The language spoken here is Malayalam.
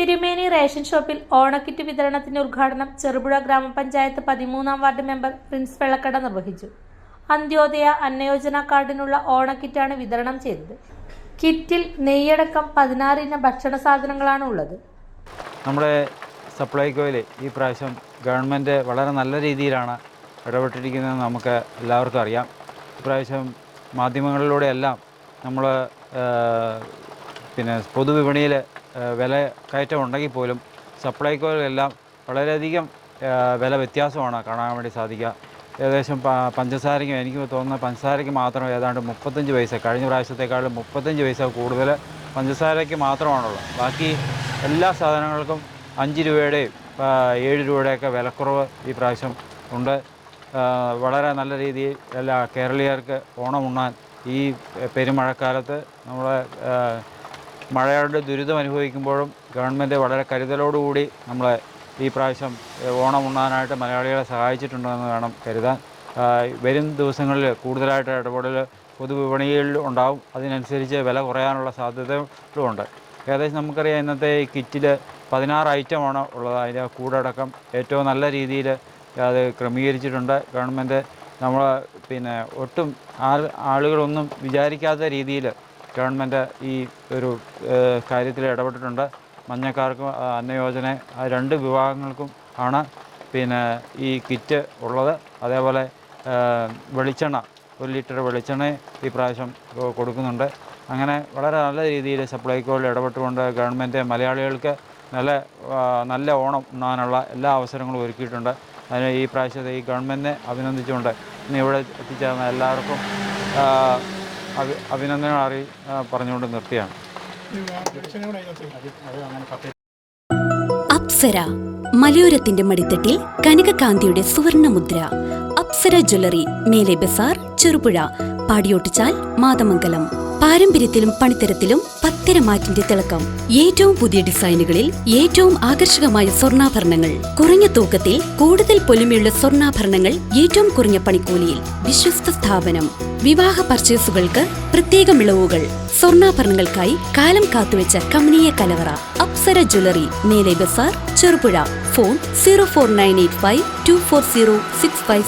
തിരുമേനി റേഷൻ ഷോപ്പിൽ ഓണക്കിറ്റ് വിതരണത്തിന്റെ ഉദ്ഘാടനം ചെറുപുഴ ഗ്രാമപഞ്ചായത്ത് 13-ാം വാർഡ് മെമ്പർ പ്രിൻസ് വെള്ളക്കട നിർവഹിച്ചു. അന്ത്യോദയ അന്നയോജന കാർഡിനുള്ള ഓണക്കിറ്റാണ് വിതരണം ചെയ്തത്. കിറ്റിൽ നെയ്യടക്കം 16 ഇനം ഭക്ഷണ സാധനങ്ങളാണ് ഉള്ളത്. നമ്മുടെ സപ്ലൈകോയിൽ ഈ പ്രാവശ്യം ഗവൺമെൻറ് വളരെ നല്ല രീതിയിലാണ് ഇടപെട്ടിരിക്കുന്നതെന്ന് നമുക്ക് എല്ലാവർക്കും അറിയാം. ഇപ്രാവശ്യം മാധ്യമങ്ങളിലൂടെയെല്ലാം നമ്മൾ പൊതുവിപണിയിൽ വില കയറ്റം ഉണ്ടെങ്കിൽ പോലും സപ്ലൈകോയിലെല്ലാം വളരെയധികം വില വ്യത്യാസമാണ് കാണാൻ വേണ്ടി സാധിക്കുക. ഏകദേശം പഞ്ചസാരയ്ക്ക് എനിക്ക് തോന്നുന്ന പഞ്ചസാരയ്ക്ക് മാത്രം ഏതാണ്ട് 35 പൈസ, കഴിഞ്ഞ പ്രാവശ്യത്തെക്കാളും 35 പൈസ കൂടുതൽ പഞ്ചസാരയ്ക്ക് മാത്രമാണുള്ളത്. ബാക്കി എല്ലാ സാധനങ്ങൾക്കും 5 രൂപയുടെയും 7 രൂപയുടെയൊക്കെ വിലക്കുറവ് ഈ പ്രാവശ്യം ഉണ്ട്. വളരെ നല്ല രീതിയിൽ എല്ലാ കേരളീയർക്ക് ഓണം ഉണ്ണാൻ ഈ പെരുമഴക്കാലത്ത് നമ്മളെ മഴയുടെ ദുരിതം അനുഭവിക്കുമ്പോഴും ഗവൺമെൻറ് വളരെ കരുതലോടുകൂടി നമ്മളെ ഈ പ്രാവശ്യം ഓണം ഉണ്ണാനായിട്ട് മലയാളികളെ സഹായിച്ചിട്ടുണ്ടെന്ന് വേണം കരുതാൻ. വരും ദിവസങ്ങളിൽ കൂടുതലായിട്ട് ഇടപെടൽ പൊതുവിപണിയിൽ ഉണ്ടാവും. അതിനനുസരിച്ച് വില കുറയാനുള്ള സാധ്യതകളുമുണ്ട്. ഏകദേശം നമുക്കറിയാം ഇന്നത്തെ ഈ കിറ്റിൽ 16 ഐറ്റമാണ് ഉള്ളത്. അതിൻ്റെ കൂടടക്കം ഏറ്റവും നല്ല രീതിയിൽ അത് ക്രമീകരിച്ചിട്ടുണ്ട് ഗവൺമെൻറ്. നമ്മൾ ഒട്ടും ആളുകളൊന്നും വിചാരിക്കാത്ത രീതിയിൽ ഗവൺമെൻറ് ഈ ഒരു കാര്യത്തിൽ ഇടപെട്ടിട്ടുണ്ട്. മഞ്ഞക്കാർക്കും അന്നയോജന ആ 2 വിഭാഗങ്ങൾക്കും ആണ് ഈ കിറ്റ് ഉള്ളത്. അതേപോലെ വെളിച്ചെണ്ണ 1 ലിറ്റർ വെളിച്ചെണ്ണ ഈ പ്രാവശ്യം കൊടുക്കുന്നുണ്ട്. അങ്ങനെ വളരെ നല്ല രീതിയിൽ സപ്ലൈകോയിൽ ഇടപെട്ടുകൊണ്ട് ഗവൺമെൻറ് മലയാളികൾക്ക് നല്ല ഓണം ഉണ്ണാനുള്ള എല്ലാ അവസരങ്ങളും ഒരുക്കിയിട്ടുണ്ട്. അതിന് ഈ പ്രാവശ്യത്തെ ഈ ഗവൺമെൻറ്റിനെ അഭിനന്ദിച്ചുകൊണ്ട് ഇന്ന് ഇവിടെ എത്തിച്ചേർന്ന എല്ലാവർക്കും അഭിനന്ദനങ്ങൾ പറഞ്ഞുകൊണ്ട് നിർത്തിയാണ്. അപ്സര മലയോരത്തിന്റെ മടിത്തട്ടിൽ കനകകാന്തിയുടെ സുവർണമുദ്ര. അപ്സര ജ്വല്ലറി, മേലെ ബസാർ, ചെറുപുഴ, പാടിയോട്ടുചാൽ, മാതമംഗലം. പാരമ്പര്യത്തിലും പണിത്തരത്തിലും പത്തരമാറ്റിന്റെ തിളക്കം. ഏറ്റവും പുതിയ ഡിസൈനുകളിൽ ഏറ്റവും ആകർഷകമായ സ്വർണ്ണാഭരണങ്ങൾ. കുറഞ്ഞ തൂക്കത്തിൽ കൂടുതൽ പൊലിമയുള്ള സ്വർണ്ണാഭരണങ്ങൾ ഏറ്റവും കുറഞ്ഞ പണിക്കൂലിയിൽ. വിശ്വസ്ത സ്ഥാപനം. വിവാഹ പർച്ചേസുകൾക്ക് പ്രത്യേക ഇളവുകൾ. സ്വർണ്ണാഭരണങ്ങൾക്കായി കാലം കാത്തുവെച്ച കമനീയ കലവറ. അപ്സര ജ്വല്ലറി, മേലെ ബസാർ, ചെറുപുഴ. ഫോൺ 04985 240 657.